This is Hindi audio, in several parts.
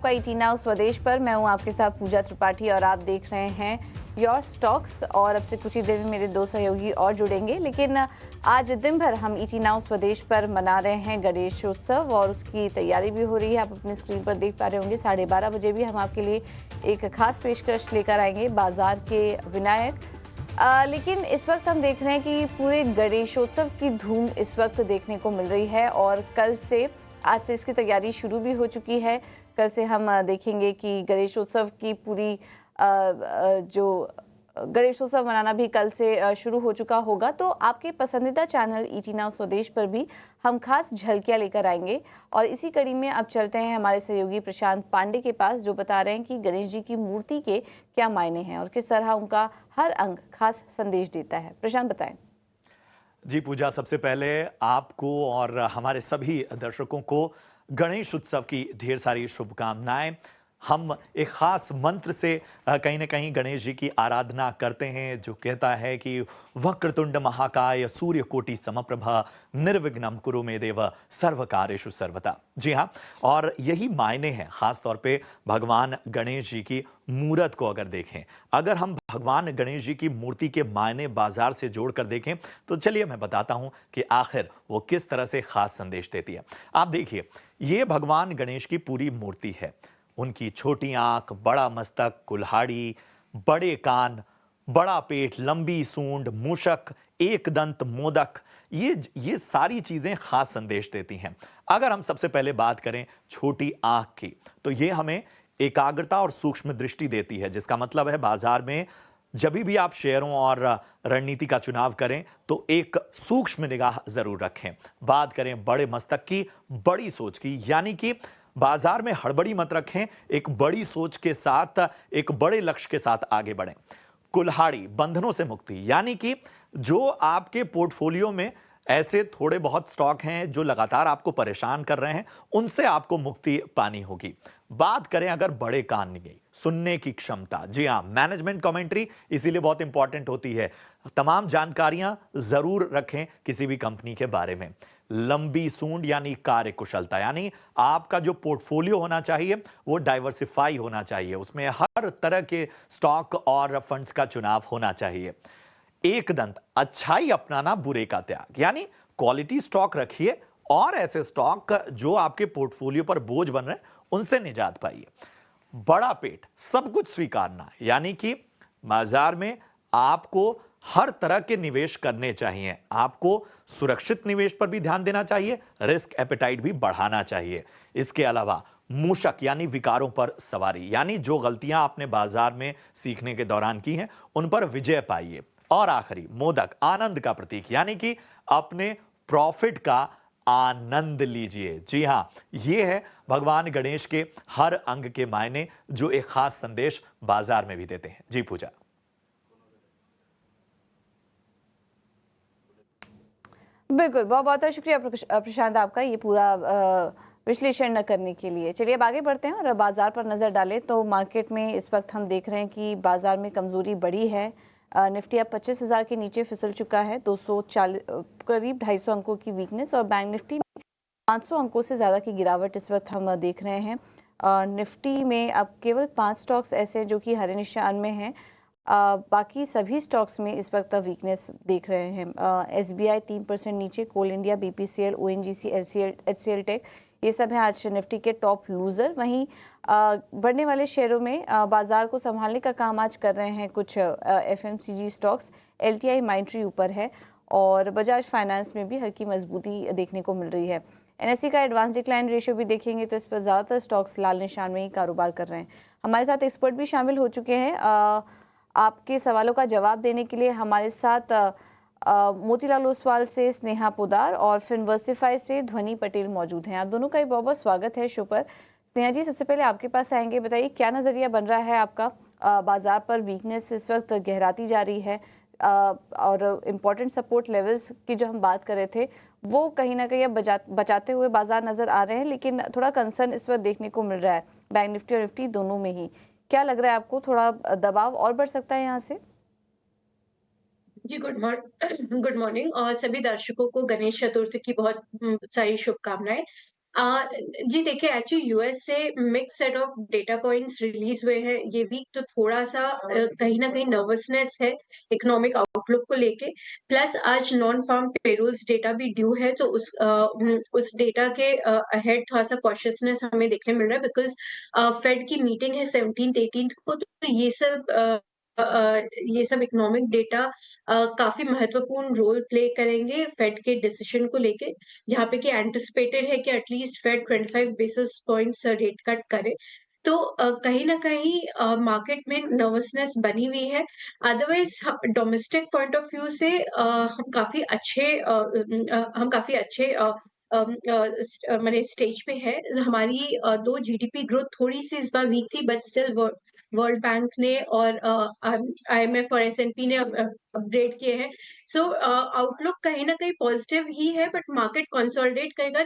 आपका ईटी नाउ स्वदेश पर मैं हूं आपके साथ पूजा त्रिपाठी और आप देख रहे हैं योर स्टॉक्स। और अब से कुछ ही देर में मेरे दो सहयोगी और जुड़ेंगे, लेकिन आज दिन भर हम ईटी नाउ स्वदेश पर मना रहे हैं गणेशोत्सव और उसकी तैयारी भी हो रही है। आप अपनी स्क्रीन पर देख पा रहे होंगे 12:30 बजे भी हम आपके लिए एक खास पेशकश लेकर आएंगे बाजार के विनायक। लेकिन इस वक्त हम देख रहे हैं कि पूरे गणेशोत्सव की धूम इस वक्त देखने को मिल रही है और आज से इसकी तैयारी शुरू भी हो चुकी है। कल से हम देखेंगे कि गणेशोत्सव की पूरी जो गणेशोत्सव मनाना भी कल से शुरू हो चुका होगा। तो आपके पसंदीदा चैनल ईटी नाउ स्वदेश पर भी हम खास झलकियां लेकर आएंगे और इसी कड़ी में अब चलते हैं हमारे सहयोगी प्रशांत पांडे के पास, जो बता रहे हैं कि गणेश जी की मूर्ति के क्या मायने हैं और किस तरह उनका हर अंग खास संदेश देता है। प्रशांत बताएं। जी पूजा, सबसे पहले आपको और हमारे सभी दर्शकों को गणेश उत्सव की ढेर सारी शुभकामनाएं। हम एक खास मंत्र से कहीं ना कहीं गणेश जी की आराधना करते हैं, जो कहता है कि वक्रतुंड महाकाय सूर्यकोटि समप्रभा निर्विघ्नं कुरु मे देव सर्व कार्येषु सर्वदा। जी हाँ, और यही मायने हैं खास तौर पे भगवान गणेश जी की मूरत को अगर देखें। अगर हम भगवान गणेश जी की मूर्ति के मायने बाजार से जोड़कर देखें तो चलिए मैं बताता हूं कि आखिर वो किस तरह से खास संदेश देती है। आप देखिए, ये भगवान गणेश की पूरी मूर्ति है। उनकी छोटी आंख, बड़ा मस्तक, कुल्हाड़ी, बड़े कान, बड़ा पेट, लंबी सूंड, मूषक, एक दंत मोदक, ये सारी चीजें खास संदेश देती हैं। अगर हम सबसे पहले बात करें छोटी आंख की, तो ये हमें एकाग्रता और सूक्ष्म दृष्टि देती है, जिसका मतलब है बाजार में जब भी आप शेयरों और रणनीति का चुनाव करें तो एक सूक्ष्म निगाह जरूर रखें। बात करें बड़े मस्तक की, बड़ी सोच की, यानी कि बाजार में हड़बड़ी मत रखें, एक बड़ी सोच के साथ, एक बड़े लक्ष्य के साथ आगे बढ़ें। कुल्हाड़ी, बंधनों से मुक्ति, यानी कि जो आपके पोर्टफोलियो में ऐसे थोड़े बहुत स्टॉक हैं जो लगातार आपको परेशान कर रहे हैं, उनसे आपको मुक्ति पानी होगी। बात करें अगर बड़े कान की, सुनने की क्षमता, जी हां, मैनेजमेंट कमेंट्री इसीलिए बहुत इंपॉर्टेंट होती है। तमाम जानकारियां जरूर रखें किसी भी कंपनी के बारे में। लंबी सूंड यानी कार्य कुशलता, यानी आपका जो पोर्टफोलियो होना चाहिए वो डाइवर्सिफाई होना चाहिए, उसमें हर तरह के स्टॉक और फंड्स का चुनाव होना चाहिए। एक दंत, अच्छाई अपनाना, बुरे का त्याग, यानी क्वालिटी स्टॉक रखिए और ऐसे स्टॉक जो आपके पोर्टफोलियो पर बोझ बन रहे हैं उनसे निजात पाइए। बड़ा पेट, सब कुछ स्वीकारना, यानी कि बाजार में आपको हर तरह के निवेश करने चाहिए। आपको सुरक्षित निवेश पर भी ध्यान देना चाहिए, रिस्क एपेटाइट भी बढ़ाना चाहिए। इसके अलावा मूषक यानी विकारों पर सवारी, यानी जो गलतियां आपने बाजार में सीखने के दौरान की हैं उन पर विजय पाइए। और आखिरी मोदक, आनंद का प्रतीक, यानी कि अपने प्रॉफिट का आनंद लीजिए। जी हां, ये है भगवान गणेश के हर अंग के मायने, जो एक खास संदेश बाजार में भी देते हैं। जी पूजा। बिल्कुल, बहुत बहुत शुक्रिया प्रशांत आपका ये पूरा विश्लेषण करने के लिए। चलिए अब आगे बढ़ते हैं और बाजार पर नजर डालें तो मार्केट में इस वक्त हम देख रहे हैं कि बाजार में कमजोरी बढ़ी है। निफ्टी अब 25,000 के नीचे फिसल चुका है, 240 करीब 250 अंकों की वीकनेस, और बैंक निफ्टी 500 अंकों से ज़्यादा की गिरावट इस वक्त हम देख रहे हैं। निफ्टी में अब केवल 5 स्टॉक्स ऐसे हैं जो कि हरे निशान में हैं। बाकी सभी स्टॉक्स में इस वक्त वीकनेस देख रहे हैं। एसबीआई 3% नीचे, Coal India, BPCL, ONGC, LCL, HCL tech, ये सब हैं आज निफ्टी के टॉप लूजर। वहीं बढ़ने वाले शेयरों में बाजार को संभालने का काम आज कर रहे हैं कुछ एफएमसीजी स्टॉक्स। एलटीआई माइंट्री ऊपर है और बजाज फाइनेंस में भी हल्की मजबूती देखने को मिल रही है। एनएससी का एडवांस डिक्लाइन रेशियो भी देखेंगे तो इस पर ज़्यादातर स्टॉक्स लाल निशान में ही कारोबार कर रहे हैं। हमारे साथ एक्सपर्ट भी शामिल हो चुके हैं। आपके सवालों का जवाब देने के लिए हमारे साथ मोतीलाल ओसवाल से स्नेहा पोदार और फिनवर्सिफाई से ध्वनि पटेल मौजूद हैं। आप दोनों का बहुत बहुत स्वागत है शो पर। स्नेहा जी, सबसे पहले आपके पास आएंगे, बताइए क्या नज़रिया बन रहा है आपका? बाजार पर वीकनेस इस वक्त गहराती जा रही है और इम्पोर्टेंट सपोर्ट लेवल्स की जो हम बात कर रहे थे वो कहीं ना कहीं अब बचाते हुए बाजार नजर आ रहे हैं, लेकिन थोड़ा कंसर्न इस वक्त देखने को मिल रहा है बैंक निफ्टी और निफ्टी दोनों में ही। क्या लग रहा है आपको, थोड़ा दबाव और बढ़ सकता है यहाँ से? जी, गुड मॉर्निंग और सभी दर्शकों को गणेश चतुर्थी की बहुत सारी शुभकामनाएं। जी देखिए, एक्चुअली यूएस से mix set of data points release हुए हैं ये वीक, तो थोड़ा-सा कहीं न कहीं नर्वसनेस है इकोनॉमिक आउटलुक को लेके। प्लस आज नॉन फार्म पेरोल्स डेटा भी ड्यू है, तो उस डेटा के अहेड थोड़ा-सा कॉशियसनेस हमें देखने मिल रहा है, बिकॉज़ फेड की मीटिंग है 17th 18th को, तो ये सब इकोनॉमिक डेटा काफ़ी महत्वपूर्ण रोल प्ले करेंगे फेड के डिसीजन को लेके। जहाँ पे कि एंटिसिपेटेड है कि at least Fed 25 basis points rate cut करे। तो कहीं न कहीं मार्केट में नर्वसनेस बनी हुई है। अदरवाइज़ ह डोमेस्टिक पॉइंट ऑफ व्यू से हम काफ़ी अच्छे माने स्टेज पे है। हमारी 2 जीडीपी ग्रोथ थोड़ी-सी इस बार वीक थी, बट स्टिल वर्ल्ड बैंक ने और आईएमएफ और एसएनपी ने अपग्रेड किए हैं। सो आउटलुक कहीं न कहीं पॉजिटिव ही है, बट मार्केट कंसोलिडेट करेगा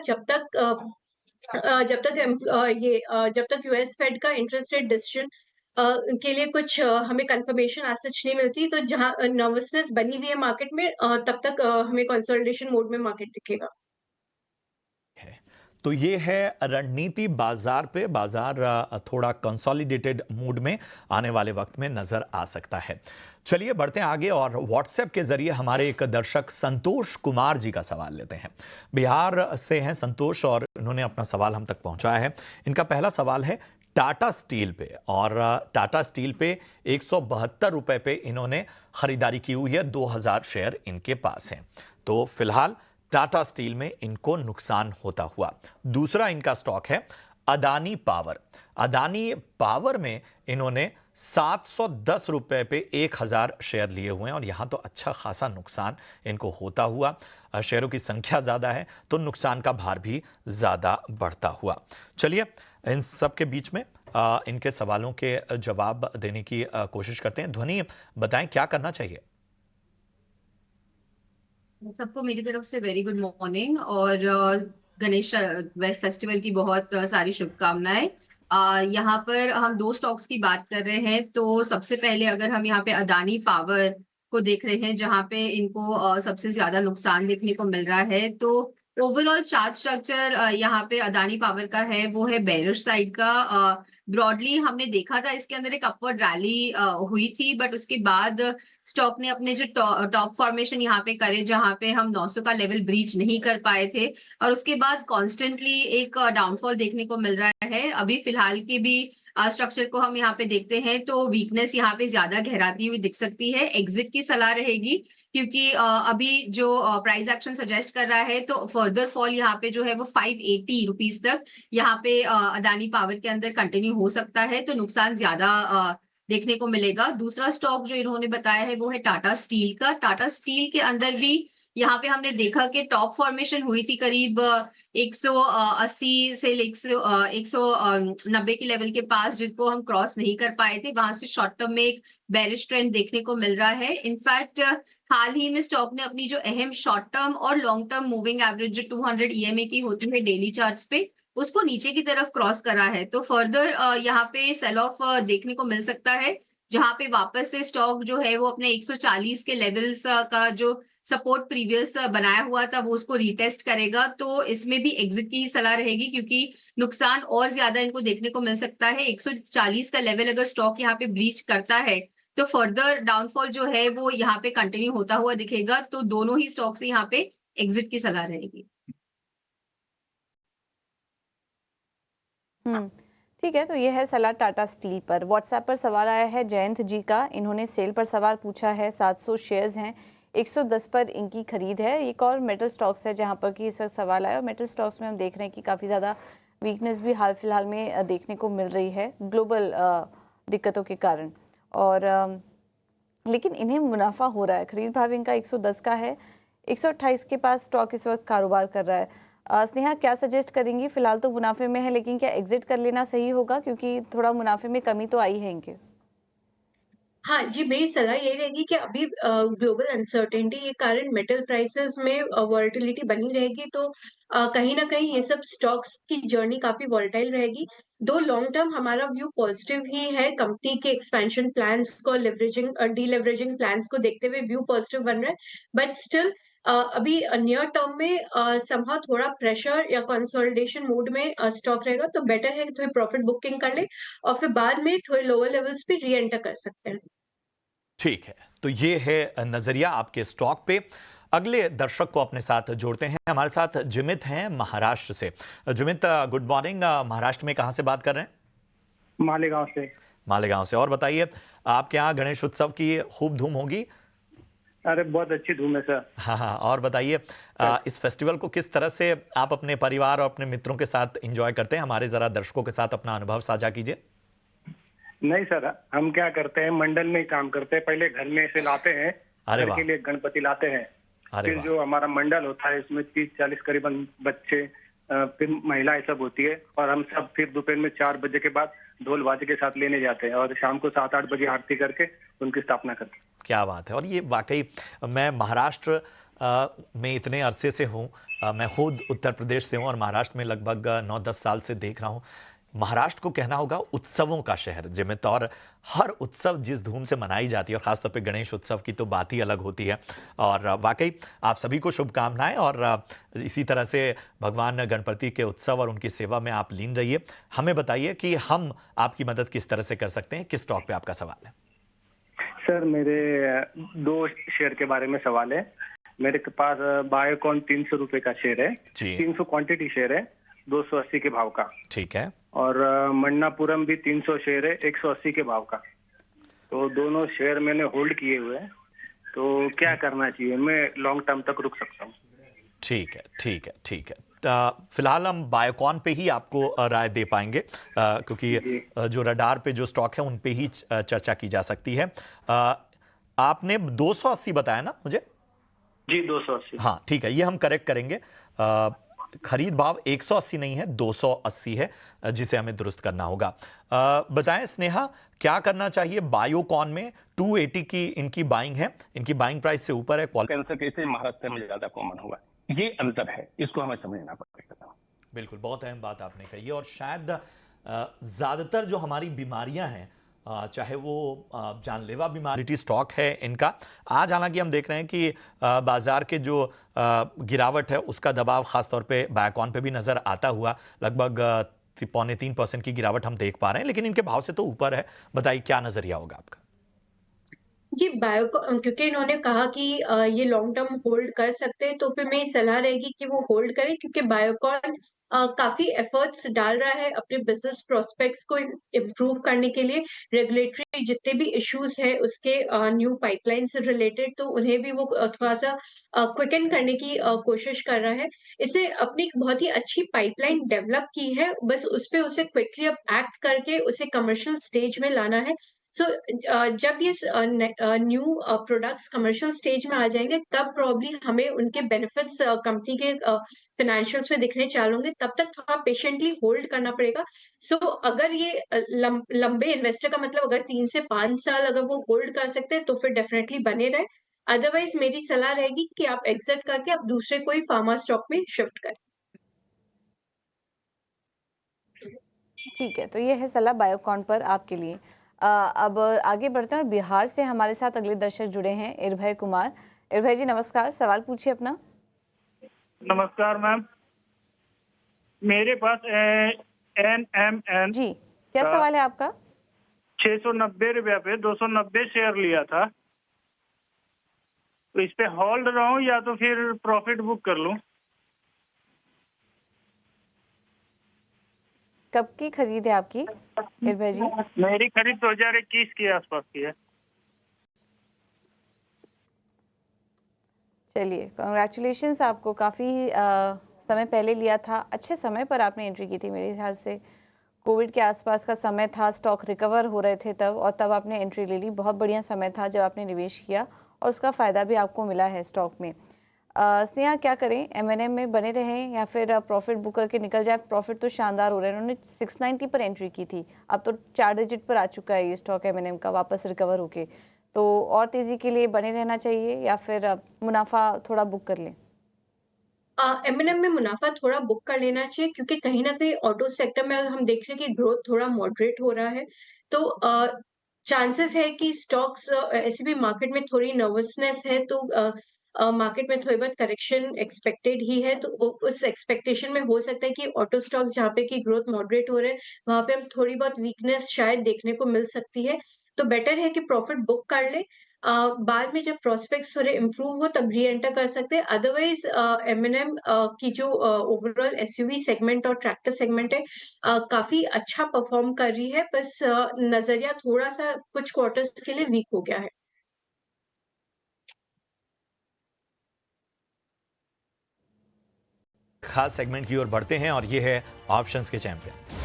जब तक यूएस फेड का इंटरेस्ट रेट डिसीजन के लिए कुछ हमें कंफर्मेशन एज़ सच नहीं मिलती, तो जहाँ नर्वसनेस बनी हुई है मार्केट में, तब तक हमें कंसोलिडेशन मोड में मार्केट दिखेगा। है। तो ये है रणनीति बाजार पे। बाजार थोड़ा कंसोलिडेटेड मूड में आने वाले वक्त में नजर आ सकता है। चलिए बढ़ते हैं आगे और व्हाट्सएप के जरिए हमारे एक दर्शक संतोष कुमार जी का सवाल लेते हैं। बिहार से हैं संतोष और उन्होंने अपना सवाल हम तक पहुंचाया है। इनका पहला सवाल है टाटा स्टील पे, और टाटा स्टील पे 172 रुपए पे इन्होंने खरीदारी की हुई है। 2000 शेयर इनके पास हैं। तो फिलहाल टाटा स्टील में इनको नुकसान होता हुआ। दूसरा इनका स्टॉक है अदानी पावर। अदानी पावर में इन्होंने 710 रुपए पे 1000 शेयर लिए हुए हैं और यहां तो अच्छा खासा नुकसान इनको होता हुआ। शेयरों की संख्या ज्यादा है तो नुकसान का भार भी ज्यादा बढ़ता हुआ। चलिए इन सब के बीच में इनके सवालों के जवाब देने की कोशिश करते हैं। ध्वनि बताएं क्या करना चाहिए। सबको मेरी तरफ से वेरी गुड मॉर्निंग और गणेश फेस्टिवल की बहुत सारी शुभकामनाएं। यहाँ पर हम दो स्टॉक्स की बात कर रहे हैं, तो सबसे पहले अगर हम यहाँ पे अदानी पावर को देख रहे हैं जहाँ पे इनको सबसे ज्यादा नुकसान देखने को मिल रहा है, तो ओवरऑल चार्ट स्ट्रक्चर यहाँ पे अदानी पावर का है वो है बेरिश साइड का। ब्रॉडली हमने देखा था इसके अंदर एक अपवर्ड रैली हुई थी, बट उसके बाद स्टॉक ने अपने जो टॉप फॉर्मेशन यहाँ पे करे जहाँ पे हम 900 का लेवल ब्रीच नहीं कर पाए थे, और उसके बाद कॉन्स्टेंटली एक डाउनफॉल देखने को मिल रहा है। अभी फिलहाल के भी स्ट्रक्चर को हम यहाँ पे देखते हैं तो वीकनेस यहाँ पे ज्यादा गहराती हुई दिख सकती है। एग्जिट की सलाह रहेगी क्योंकि अभी जो प्राइस एक्शन सजेस्ट कर रहा है तो फर्दर फॉल यहाँ पे जो है वो 580 रुपीज तक यहाँ पे अदानी पावर के अंदर कंटिन्यू हो सकता है, तो नुकसान ज्यादा देखने को मिलेगा। दूसरा स्टॉक जो इन्होंने बताया है वो है टाटा स्टील का। टाटा स्टील के अंदर भी यहाँ पे हमने देखा कि टॉप फॉर्मेशन हुई थी करीब 180 से 190 के लेवल के पास, जिसको हम क्रॉस नहीं कर पाए थे। वहां से शॉर्ट टर्म में एक बेरिश ट्रेंड देखने को मिल रहा है। इनफैक्ट हाल ही में स्टॉक ने अपनी जो अहम शॉर्ट टर्म और लॉन्ग टर्म मूविंग एवरेज जो 200 ईएमए की होती है डेली चार्ट्स पे, उसको नीचे की तरफ क्रॉस करा है, तो फर्दर यहाँ पे सेल ऑफ देखने को मिल सकता है, जहां पे वापस से स्टॉक जो है वो अपने 140 के लेवल्स का जो सपोर्ट प्रीवियस बनाया हुआ था वो उसको रीटेस्ट करेगा। तो इसमें भी एग्जिट की ही सलाह रहेगी क्योंकि नुकसान और ज्यादा इनको देखने को मिल सकता है। 140 का लेवल अगर स्टॉक यहाँ पे ब्रीच करता है तो फर्दर डाउनफॉल जो है वो यहाँ पे कंटिन्यू होता हुआ दिखेगा, तो दोनों ही स्टॉक से यहाँ पे एग्जिट की सलाह रहेगी। ठीक है, तो ये है सलाह टाटा स्टील पर। व्हाट्सएप पर सवाल आया है जयंत जी का। इन्होंने सेल पर सवाल पूछा है। 700 शेयर्स हैं, 110 पर इनकी खरीद है। एक और मेटल स्टॉक्स है जहां पर कि इस वक्त सवाल आया, और मेटल स्टॉक्स में हम देख रहे हैं कि काफ़ी ज़्यादा वीकनेस भी हाल फिलहाल में देखने को मिल रही है ग्लोबल दिक्कतों के कारण। और लेकिन इन्हें मुनाफा हो रहा है। खरीद भाव इनका 110 का है, 128 के पास स्टॉक इस वक्त कारोबार कर रहा है। स्नेहा क्या सजेस्ट करेंगी? फिलहाल तो मुनाफे में है, लेकिन क्या एग्जिट कर लेना सही होगा क्योंकि थोड़ा मुनाफे में कमी तो आई है इनके? हाँ जी, मेरी सलाह ये रहेगी कि अभी ग्लोबल अनसर्टेनिटी के कारण मेटल प्राइसेस में वॉलेटिलिटी बनी रहेगी, तो कहीं न कहीं ये सब स्टॉक्स की जर्नी काफ़ी वॉलेटाइल रहेगी। दो लॉन्ग टर्म हमारा व्यू पॉजिटिव ही है, कंपनी के एक्सपेंशन प्लान्स को डीलेवरेजिंग प्लान्स को देखते हुए व्यू पॉजिटिव बन रहा है। बट स्टिल अभी नियर टर्म में समहाउ थोड़ा प्रेशर या कंसोलिडेशन मोड में स्टॉक रहेगा, तो बेटर है कि थोड़ी प्रॉफिट बुकिंग कर ले और फिर बाद में थोड़े लोअर लेवल्स पे री एंटर कर सकते हैं। ठीक है, तो ये है नजरिया आपके स्टॉक पे। अगले दर्शक को अपने साथ जोड़ते हैं। हमारे साथ जिमित हैं महाराष्ट्र से। जिमित, गुड मॉर्निंग। महाराष्ट्र में कहाँ से बात कर रहे हैं? मालेगांव से। मालेगांव से। और बताइए, आपके यहाँ गणेश उत्सव की खूब धूम होगी? अरे बहुत अच्छी धूम है सर। हाँ हाँ, और बताइए इस फेस्टिवल को किस तरह से आप अपने परिवार और अपने मित्रों के साथ एंजॉय करते हैं? हमारे जरा दर्शकों के साथ अपना अनुभव साझा कीजिए। नहीं सर, हम क्या करते हैं, मंडल में ही काम करते हैं। पहले घर में से लाते हैं, अरे घर वाह। के लिए गणपति लाते हैं। अरे फिर वाह। जो हमारा मंडल होता है इसमें 30-40 करीबन बच्चे, फिर महिलाएं सब होती है, और हम सब फिर दोपहर में 4 बजे के बाद ढोल बाजे के साथ लेने जाते हैं और शाम को 7-8 बजे आरती करके उनकी स्थापना करते हैं। क्या बात है। और ये वाकई, मैं महाराष्ट्र में इतने अरसे से हूँ। मैं खुद उत्तर प्रदेश से हूँ और महाराष्ट्र में लगभग 9-10 साल से देख रहा हूँ। महाराष्ट्र को कहना होगा उत्सवों का शहर जिमित, और हर उत्सव जिस धूम से मनाई जाती है, और खासतौर पे गणेश उत्सव की तो बात ही अलग होती है। और वाकई आप सभी को शुभकामनाएं, और इसी तरह से भगवान गणपति के उत्सव और उनकी सेवा में आप लीन रहिए। हमें बताइए कि हम आपकी मदद किस तरह से कर सकते हैं। किस स्टॉक पे आपका सवाल है? सर मेरे 2 शेयर के बारे में सवाल है। मेरे के पास बायोकॉन 300 रुपए का शेयर है। जी। 300 क्वांटिटी शेयर है, 280 के भाव का। ठीक है। और मन्नापुरम भी 300 शेयर है, 180 के भाव का। तो दोनों शेयर मैंने होल्ड किए हुए हैं, तो क्या करना चाहिए? मैं लॉन्ग टर्म तक रुक सकता हूँ? ठीक है, ठीक है, ठीक है। फिलहाल हम बायोकॉन पे ही आपको राय दे पाएंगे, क्योंकि जो रडार पे जो स्टॉक है उन पे ही चर्चा की जा सकती है। आपने 280 बताया ना मुझे? जी 280। हाँ ठीक है, ये हम करेक्ट करेंगे। खरीद भाव 180 नहीं है, 280 है, जिसे हमें दुरुस्त करना होगा। बताएं स्नेहा, क्या करना चाहिए बायोकॉन में? 280 की इनकी बाइंग है, इनकी बाइंग प्राइस से ऊपर है। कैंसर केसेस महाराष्ट्र में ज्यादा कॉमन हुआ, ये अंतर है, इसको हमें समझना पड़ेगा। बिल्कुल, बहुत अहम बात आपने कही है। और शायद ज़्यादातर जो हमारी बीमारियां हैं, चाहे वो जानलेवा बीमारी, स्टॉक है इनका। आज हालांकि हम देख रहे हैं कि बाजार के जो गिरावट है उसका दबाव खासतौर पे बायोकॉन पे भी नज़र आता हुआ। लगभग 2.25% की गिरावट हम देख पा रहे हैं, लेकिन इनके भाव से तो ऊपर है। बताइए क्या नज़रिया होगा आपका? जी, बायोकॉन क्योंकि इन्होंने कहा कि ये लॉन्ग टर्म होल्ड कर सकते हैं, तो फिर मेरी सलाह रहेगी कि वो होल्ड करें, क्योंकि बायोकॉन काफ़ी एफर्ट्स डाल रहा है अपने बिज़नेस प्रोस्पेक्ट्स को इम्प्रूव करने के लिए। रेगुलेटरी जितने भी इश्यूज़ हैं उसके न्यू पाइपलाइन से रिलेटेड, तो उन्हें भी वो थोड़ा-सा क्विकन करने की कोशिश कर रहा है। इससे अपनी एक बहुत ही अच्छी पाइपलाइन डेवलप की है, बस उसपे उसे क्विकली अब एक्ट करके उसे कमर्शियल स्टेज में लाना है। सो जब ये न्यू प्रोडक्ट्स कमर्शियल स्टेज में आ जाएँगे, तब प्रोबब्ली हमें उनके बेनिफिट्स कंपनी के फाइनेंशियल्स में दिखने चालू होंगे, तब तक थोड़ा पेशेंटली होल्ड करना पड़ेगा। सो अगर ये लंबे इन्वेस्टर का मतलब अगर 3 से 5 साल अगर वो होल्ड कर सकते हैं, तो फिर डेफिनिटली बने रहें। अदरवाइज़ मेरी सलाह रहेगी कि आप एग्ज़िट करके आप दूसरे कोई फार्मा स्टॉक में शिफ्ट करें। ठीक है, तो ये है सलाह बायोकॉन पर आपके लिए। अब आगे बढ़ते हैं और बिहार से हमारे साथ अगले दर्शक जुड़े हैं, इरभय कुमार। इरभय जी नमस्कार, सवाल पूछिए अपना। नमस्कार मैम, मेरे पास NMN जी, क्या का सवाल है आपका? 690 रुपया पे 290 शेयर लिया था, तो इस पे होल्ड रहूं या तो फिर प्रॉफिट बुक कर लूं? कब की खरीद है आपकी इरभय जी? मेरी खरीद 2021 के आसपास की है। चलिए, कांग्रेचुलेशंस आपको। काफ़ी समय पहले लिया था, अच्छे समय पर आपने एंट्री की थी मेरे ख्याल से। कोविड के आसपास का समय था, स्टॉक रिकवर हो रहे थे तब, और तब आपने एंट्री ले ली। बहुत बढ़िया समय था जब आपने निवेश किया और उसका फ़ायदा भी आपको मिला है स्टॉक में। स्नेहा, क्या करें? M&M में बने रहें या फिर प्रॉफिट बुक करके निकल जाए? प्रॉफिट तो शानदार हो रहे हैं। उन्होंने 690 पर एंट्री की थी, अब तो 4 डिजिट पर आ चुका है ये स्टॉक M&M का, वापस रिकवर होके। तो और तेज़ी के लिए बने रहना चाहिए या फिर मुनाफा थोड़ा बुक कर लें? M&M में मुनाफा थोड़ा बुक कर लेना चाहिए, क्योंकि कहीं न कहीं ऑटो सेक्टर में हम देख रहे हैं कि ग्रोथ थोड़ा मॉडरेट हो रहा है। तो चांसेस है कि स्टॉक्स ऐसे भी मार्केट में थोड़ी नर्वसनेस है, तो मार्केट में थोड़ी बहुत करेक्शन एक्सपेक्टेड ही है, तो उस एक्सपेक्टेशन में हो सकता है कि ऑटो स्टॉक्स जहाँ पे की ग्रोथ मॉडरेट हो रहे हैं, वहाँ पे हम थोड़ी बहुत वीकनेस शायद देखने को मिल सकती है। तो बेटर है कि प्रॉफिट बुक कर ले, बाद में जब प्रोस्पेक्ट्स थोड़े इम्प्रूव हो तब री एंटर कर सकते हैं। अदरवाइज एम की जो ओवरऑल एसयूवी सेगमेंट और ट्रैक्टर सेगमेंट है, काफी अच्छा परफॉर्म कर रही है, बस नजरिया थोड़ा सा कुछ क्वार्टर्स के लिए वीक हो गया है। खास सेगमेंट की ओर बढ़ते हैं और ये है ऑप्शंस के चैंपियन।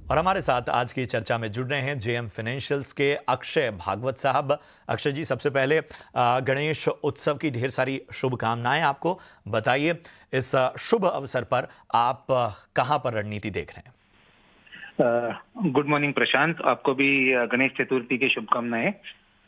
और हमारे साथ आज की चर्चा में जुड़ रहे हैं जेएम फाइनेंशियल्स के अक्षय भागवत साहब। अक्षय जी, सबसे पहले गणेश उत्सव की ढेर सारी शुभकामनाएं आपको। बताइए, इस शुभ अवसर पर आप कहां पर रणनीति देख रहे हैं? गुड मॉर्निंग प्रशांत, आपको भी गणेश चतुर्थी की शुभकामनाएं।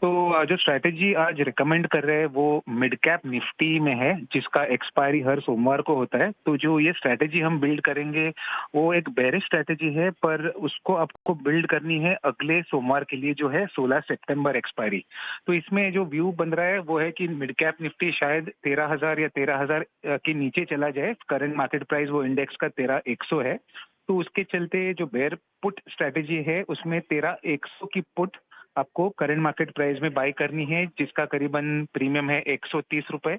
तो जो स्ट्रैटेजी आज रिकमेंड कर रहे हैं वो मिड कैप निफ्टी में है, जिसका एक्सपायरी हर सोमवार को होता है। तो जो ये स्ट्रैटेजी हम बिल्ड करेंगे वो एक बेरिश स्ट्रैटेजी है, पर उसको आपको बिल्ड करनी है अगले सोमवार के लिए, जो है 16 सितंबर एक्सपायरी। तो इसमें जो व्यू बन रहा है वो है कि मिड कैप निफ्टी शायद 13,000 या 13,000 के नीचे चला जाए। करंट मार्केट प्राइस वो इंडेक्स का 13,100 है। तो उसके चलते जो बेयर पुट स्ट्रैटेजी है उसमें 13,100 की पुट आपको करंट मार्केट प्राइस में बाय करनी है, जिसका करीबन प्रीमियम है 130 रुपए।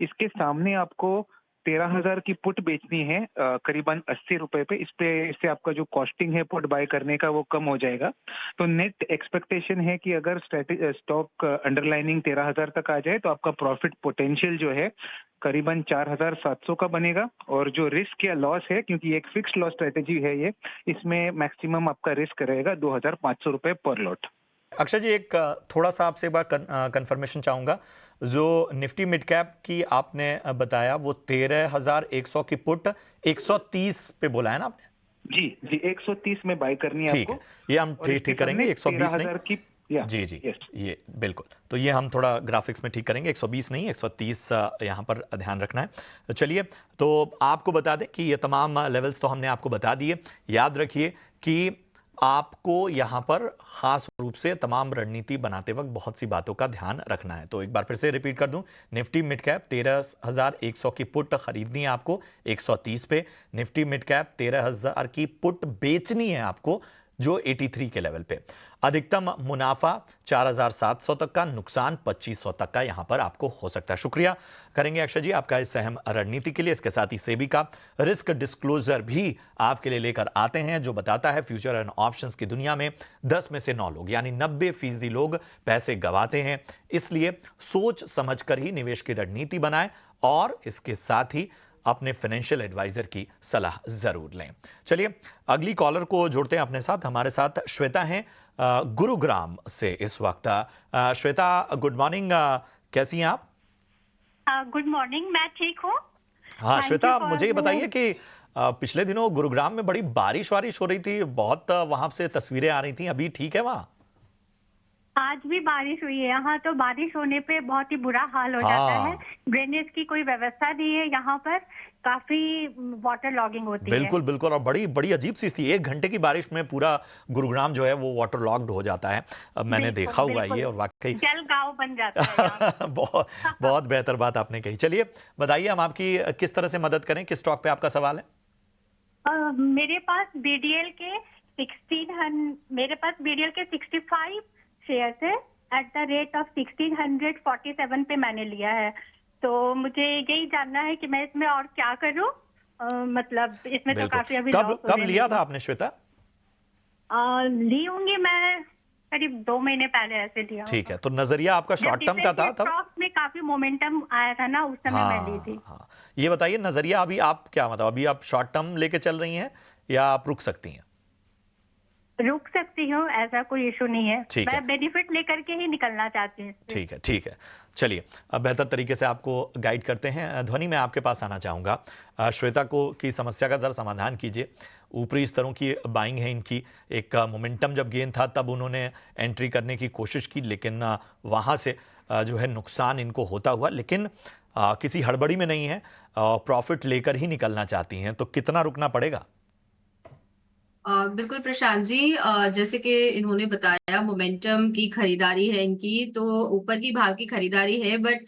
इसके सामने आपको 13,000 की पुट बेचनी है करीबन 80 रुपए पे। इससे आपका जो कॉस्टिंग है पुट बाय करने का वो कम हो जाएगा। तो नेट एक्सपेक्टेशन है कि अगर स्टॉक अंडरलाइनिंग 13,000 तक आ जाए तो आपका प्रॉफिट पोटेंशियल जो है करीबन 4,700 का बनेगा। और जो रिस्क या लॉस है, क्योंकि एक फिक्स्ड लॉस स्ट्रेटेजी है ये, इसमें मैक्सिमम आपका रिस्क रहेगा 2,500 रुपए पर लॉट। अक्षय जी, एक थोड़ा सा आपसे एक बार कंफर्मेशन चाहूंगा। जो निफ्टी मिड कैप की आपने बताया वो 13,100 की पुट 130 पे बोला है ना आपने? जी 130 में बाय करनी है ठीक आपको। है, ये हम ठीक करेंगे। 120 नहीं की जी जी ये बिल्कुल, तो ये हम थोड़ा ग्राफिक्स में ठीक करेंगे। 120 नहीं 130 यहाँ पर ध्यान रखना है। चलिए, तो आपको बता दें कि ये तमाम लेवल्स तो हमने आपको बता दिए। याद रखिए कि आपको यहाँ पर खास रूप से तमाम रणनीति बनाते वक्त बहुत सी बातों का ध्यान रखना है। तो एक बार फिर से रिपीट कर दूं, निफ्टी मिड कैप 13,100 की पुट खरीदनी है आपको 130 पे। निफ्टी मिड कैप 13,000 की पुट बेचनी है आपको जो 83 के लेवल पे। अधिकतम मुनाफा 4,700 तक का, नुकसान 2,500 तक का यहां पर आपको हो सकता है। शुक्रिया करेंगे अक्षय जी आपका इस अहम रणनीति के लिए। इसके साथ ही सेबी का रिस्क डिस्क्लोजर भी आपके लिए लेकर आते हैं, जो बताता है फ्यूचर एंड ऑप्शंस की दुनिया में 10 में से 9 लोग यानी 90% लोग पैसे गंवाते हैं। इसलिए सोच समझकर ही निवेश की रणनीति बनाएं और इसके साथ ही अपने फाइनेंशियल एडवाइजर की सलाह जरूर लें। चलिए, अगली कॉलर को जोड़ते हैं अपने साथ। हमारे साथ श्वेता हैं गुरुग्राम से इस वक्त। श्वेता, गुड मॉर्निंग, कैसी हैं आप? गुड मॉर्निंग, मैं ठीक हूँ। हाँ श्वेता, मुझे ये बताइए कि पिछले दिनों गुरुग्राम में बड़ी बारिश हो रही थी, बहुत वहां से तस्वीरें आ रही थी। अभी ठीक है वहाँ? आज भी बारिश हुई है यहाँ, तो बारिश होने पे बहुत ही बुरा हाल हो जाता है। ड्रेनेज की कोई व्यवस्था नहीं है यहाँ पर, काफी वाटर लॉगिंग होती है। बिल्कुल बिल्कुल, और बड़ी बड़ी अजीब सी स्थिति। 1 घंटे की बारिश में पूरा गुरुग्राम जो है वो वाटर लॉक्ड हो जाता है। मैंने देखा हुआ ये, और वाकई जल गांव बन जाता है। बहुत बहुत बेहतर बात आपने कही। चलिए बताइए, हम आपकी किस तरह से मदद करें, किस स्टॉक पे आपका सवाल है? मेरे पास बीडीएल के 65 शेयर है एट द रेट ऑफ 1647 पे मैंने लिया है। तो मुझे यही जानना है कि मैं इसमें और क्या करूं। मतलब इसमें तो काफी अभी कब लिया था आपने श्वेता? ली होंगी मैं करीब 2 महीने पहले ऐसे लिया। ठीक है, तो नजरिया आपका शॉर्ट टर्म का था तब? स्टॉक में काफी मोमेंटम आया था ना, उस समय मैं ली थी। हाँ, ये बताइए नजरिया अभी आप क्या, मतलब अभी आप शॉर्ट टर्म लेके चल रही हैं या आप रुक सकती हैं? रुक सकती हूँ, ऐसा कोई इशू नहीं है। मैं बेनिफिट लेकर के ही निकलना चाहती हूँ। ठीक है ठीक है, चलिए अब बेहतर तरीके से आपको गाइड करते हैं। ध्वनि, मैं आपके पास आना चाहूँगा। श्वेता को की समस्या का जरा समाधान कीजिए। ऊपरी स्तरों की बाइंग है इनकी, एक मोमेंटम जब गेन था तब उन्होंने एंट्री करने की कोशिश की, लेकिन वहाँ से जो है नुकसान इनको होता हुआ, लेकिन किसी हड़बड़ी में नहीं है, प्रॉफिट लेकर ही निकलना चाहती हैं। तो कितना रुकना पड़ेगा? बिल्कुल प्रशांत जी, जैसे कि इन्होंने बताया मोमेंटम की खरीदारी है इनकी, तो ऊपर की भाग की खरीदारी है, बट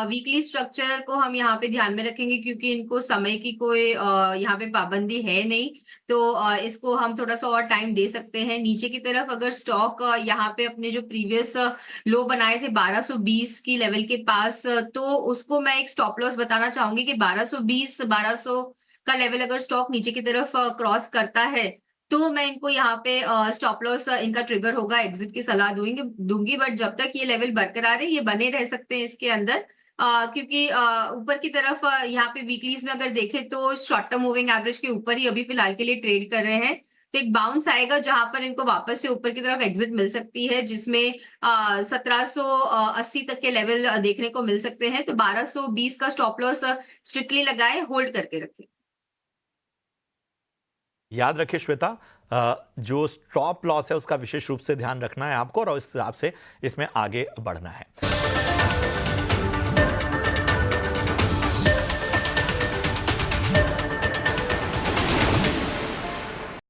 वीकली स्ट्रक्चर को हम यहाँ पे ध्यान में रखेंगे क्योंकि इनको समय की कोई यहाँ पे पाबंदी है नहीं, तो इसको हम थोड़ा सा और टाइम दे सकते हैं। नीचे की तरफ अगर स्टॉक यहाँ पे अपने जो प्रीवियस लो बनाए थे 1220 की लेवल के पास, तो उसको मैं एक स्टॉप लॉस बताना चाहूंगी कि 1220 1200 का लेवल अगर स्टॉक नीचे की तरफ क्रॉस करता है तो मैं इनको यहाँ पे स्टॉप लॉस इनका ट्रिगर होगा, एग्जिट की सलाह दूंगी। बट जब तक ये लेवल बरकरार है ये बने रह सकते हैं इसके अंदर, क्योंकि ऊपर की तरफ यहाँ पे वीकलीज में अगर देखें तो शॉर्ट टर्म मूविंग एवरेज के ऊपर ही अभी फिलहाल के लिए ट्रेड कर रहे हैं। तो एक बाउंस आएगा जहां पर इनको वापस से ऊपर की तरफ एग्जिट मिल सकती है, जिसमें 1780 तक के लेवल देखने को मिल सकते हैं। तो 1220 का स्टॉप लॉस स्ट्रिक्टली लगाए, होल्ड करके रखें। याद रखिए श्वेता, जो स्टॉप लॉस है उसका विशेष रूप से ध्यान रखना है आपको और उस हिसाब से इसमें आगे बढ़ना है।